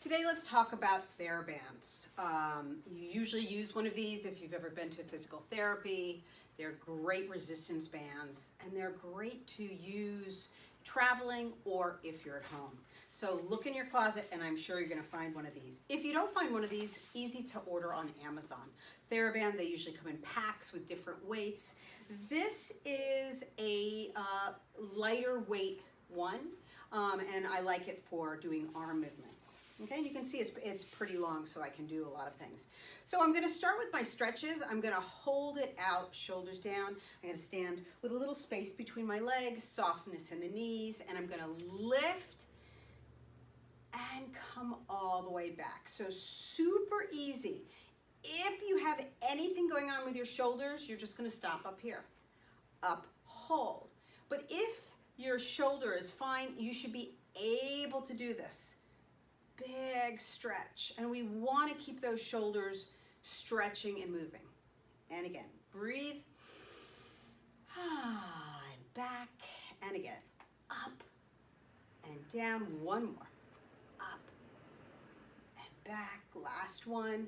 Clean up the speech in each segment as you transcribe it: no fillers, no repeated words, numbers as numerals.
Today let's talk about therabands. You usually use one of these if you've ever been to physical therapy. They're great resistance bands and they're great to use traveling or if you're at home. So look in your closet and I'm sure you're going to find one of these. If you don't find one of these, easy to order on Amazon. Theraband, they usually come in packs with different weights. This is a lighter weight one and I like it for doing arm movements. Okay, and you can see it's pretty long, so I can do a lot of things. So I'm going to start with my stretches. I'm going to hold it out, shoulders down. I'm going to stand with a little space between my legs, softness in the knees, and I'm going to lift and come all the way back. So super easy. If you have anything going on with your shoulders, you're just going to stop up here. Up, hold. But if your shoulder is fine, you should be able to do this. Big stretch, and we want to keep those shoulders stretching and moving. And again, breathe, and back, and again, up and down. One more, up and back. Last one,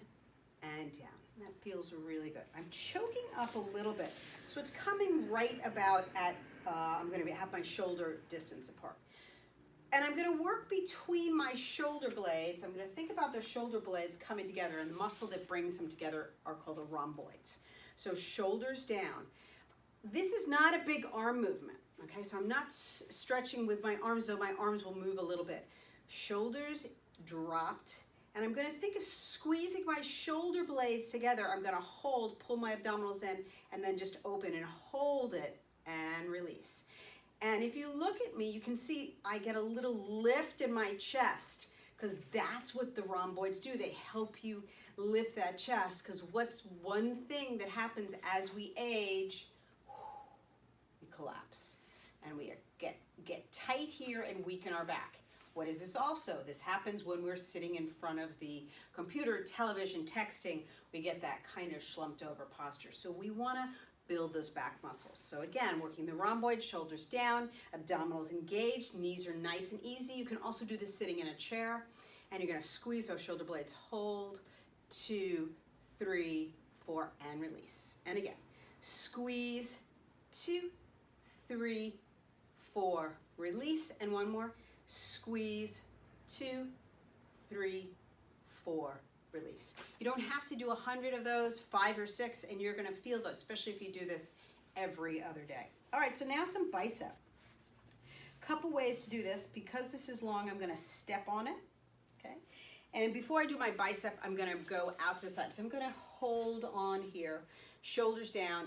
and down. That feels really good. I'm choking up a little bit, so it's coming right about at, I'm going to have my shoulder distance apart. And I'm going to work between my shoulder blades. I'm going to think about the shoulder blades coming together, and the muscle that brings them together are called the rhomboids. So shoulders down. This is not a big arm movement, okay? So I'm not stretching with my arms, though my arms will move a little bit. Shoulders dropped, and I'm going to think of squeezing my shoulder blades together. I'm going to hold, pull my abdominals in, and then just open and hold it and release. And if you look at me, you can see I get a little lift in my chest because that's what the rhomboids do. They help you lift that chest because what's one thing that happens as we age? We collapse and we get tight here and weaken our back. What is this also? This happens when we're sitting in front of the computer, television, texting. We get that kind of slumped over posture. So we want to build those back muscles. So again, working the rhomboid, shoulders down, abdominals engaged, knees are nice and easy. You can also do this sitting in a chair, and you're gonna squeeze those shoulder blades, hold, 2, 3, 4, and release. And again, squeeze, 2, 3, 4, release, and one more, squeeze, 2, 3, 4, release. You don't have to do 100 of those, 5 or 6, and you're going to feel those, especially if you do this every other day. All right, so now some bicep. Couple ways to do this. Because this is long, I'm going to step on it, okay? And before I do my bicep, I'm going to go out to the side. So I'm going to hold on here, shoulders down.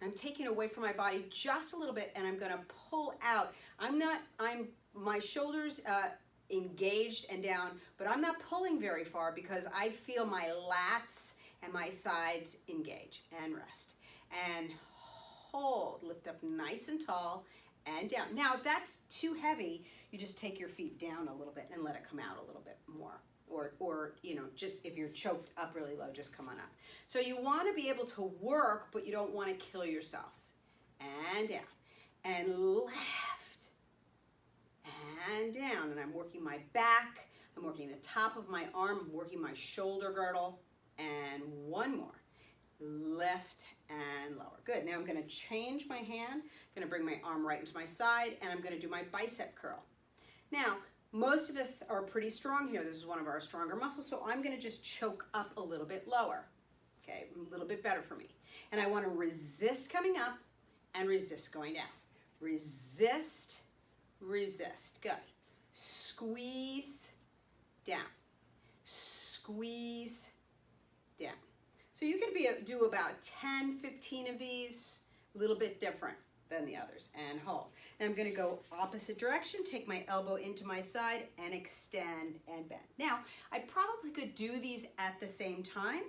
I'm taking away from my body just a little bit, and I'm going to pull out. My shoulders, engaged and down, but I'm not pulling very far because I feel my lats and my sides engage, and rest and hold, lift up nice and tall and down. Now if that's too heavy, you just take your feet down a little bit and let it come out a little bit more, or you know, just if you're choked up really low, just come on up. So you want to be able to work, but you don't want to kill yourself. And down and left and down, and I'm working my back, I'm working the top of my arm, I'm working my shoulder girdle, and one more, lift and lower. Good, now I'm going to change my hand, I'm going to bring my arm right into my side, and I'm going to do my bicep curl. Now, most of us are pretty strong here, this is one of our stronger muscles, so I'm going to just choke up a little bit lower, okay, a little bit better for me. And I want to resist coming up and resist going down. Resist, resist. Good. Squeeze down. Squeeze down. So you can do about 10, 15 of these, a little bit different than the others, and hold. And I'm going to go opposite direction, take my elbow into my side and extend and bend. Now, I probably could do these at the same time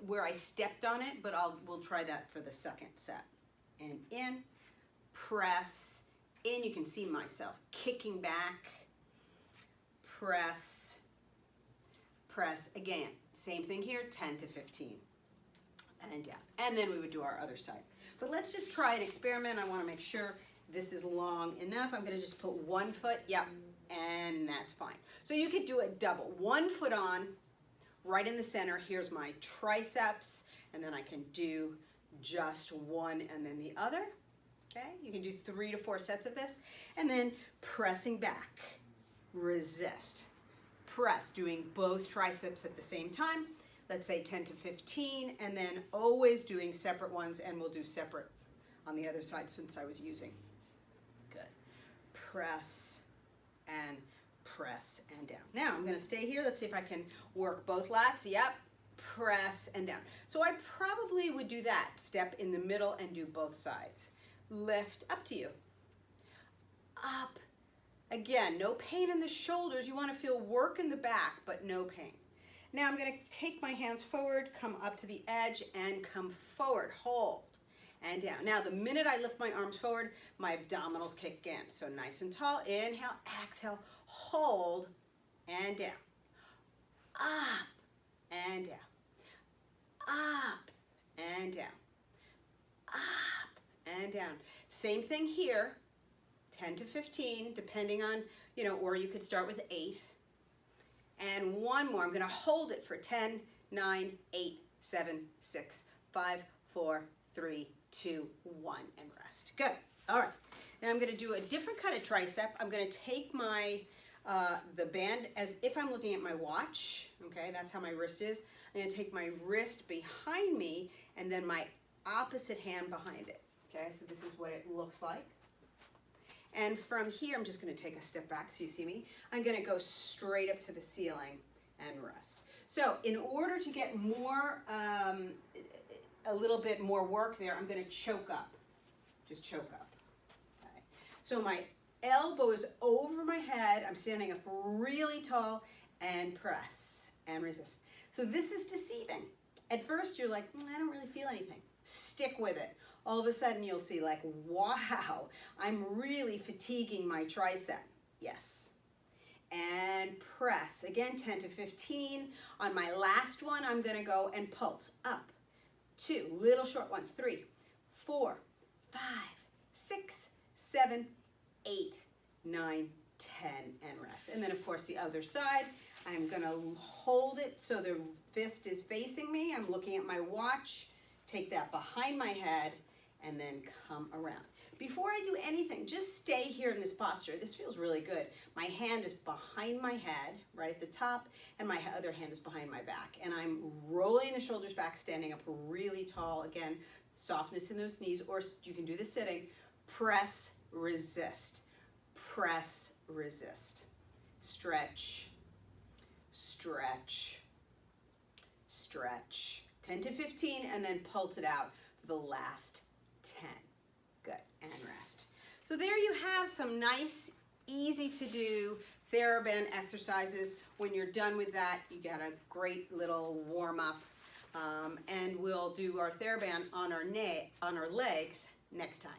where I stepped on it, but we'll try that for the second set. And in, press, in, you can see myself kicking back, press, press, again, same thing here, 10 to 15, and down. And then we would do our other side. But let's just try an experiment. I want to make sure this is long enough. I'm going to just put one foot, yep, and that's fine. So you could do a double. 1 foot on, right in the center. Here's my triceps, and then I can do just one and then the other. Okay, you can do 3 to 4 sets of this, and then pressing back, resist, press, doing both triceps at the same time. Let's say 10 to 15, and then always doing separate ones, and we'll do separate on the other side since I was using. Good. Press and press and down. Now I'm going to stay here. Let's see if I can work both lats. Yep. Press and down. So I probably would do that. Step in the middle and do both sides. Lift, up to you. Up. Again, no pain in the shoulders. You want to feel work in the back, but no pain. Now I'm going to take my hands forward, come up to the edge, and come forward. Hold and down. Now the minute I lift my arms forward, my abdominals kick in. So nice and tall. Inhale, exhale, hold, and down. Up and down. Up and down. Up and down. Same thing here. 10 to 15, depending on, or you could start with 8. And one more. I'm going to hold it for 10, 9, 8, 7, 6, 5, 4, 3, 2, 1, and rest. Good. All right. Now I'm going to do a different kind of tricep. I'm going to take my the band as if I'm looking at my watch. Okay, that's how my wrist is. I'm going to take my wrist behind me and then my opposite hand behind it. Okay, so this is what it looks like. And from here, I'm just going to take a step back so you see me. I'm going to go straight up to the ceiling and rest. So in order to get more, a little bit more work there, I'm going to choke up. Just choke up. Okay. So my elbow is over my head. I'm standing up really tall and press and resist. So this is deceiving. At first, you're like, I don't really feel anything. Stick with it. All of a sudden you'll see like, wow, I'm really fatiguing my tricep. Yes. And press. Again, 10 to 15. On my last one, I'm going to go and pulse up. 2, little short ones. 3, 4, 5, 6, 7, 8, 9, 10, and rest. And then of course the other side, I'm going to hold it so the fist is facing me. I'm looking at my watch. Take that behind my head and then come around. Before I do anything, just stay here in this posture. This feels really good. My hand is behind my head, right at the top, and my other hand is behind my back. And I'm rolling the shoulders back, standing up really tall. Again, softness in those knees, or you can do this sitting. Press, resist. Press, resist. Stretch, stretch, stretch. 10 to 15, and then pulse it out for the last 10. Good, and rest. So there you have some nice, easy to do theraband exercises. When you're done with that, you got a great little warm up. And we'll do our theraband on our legs next time.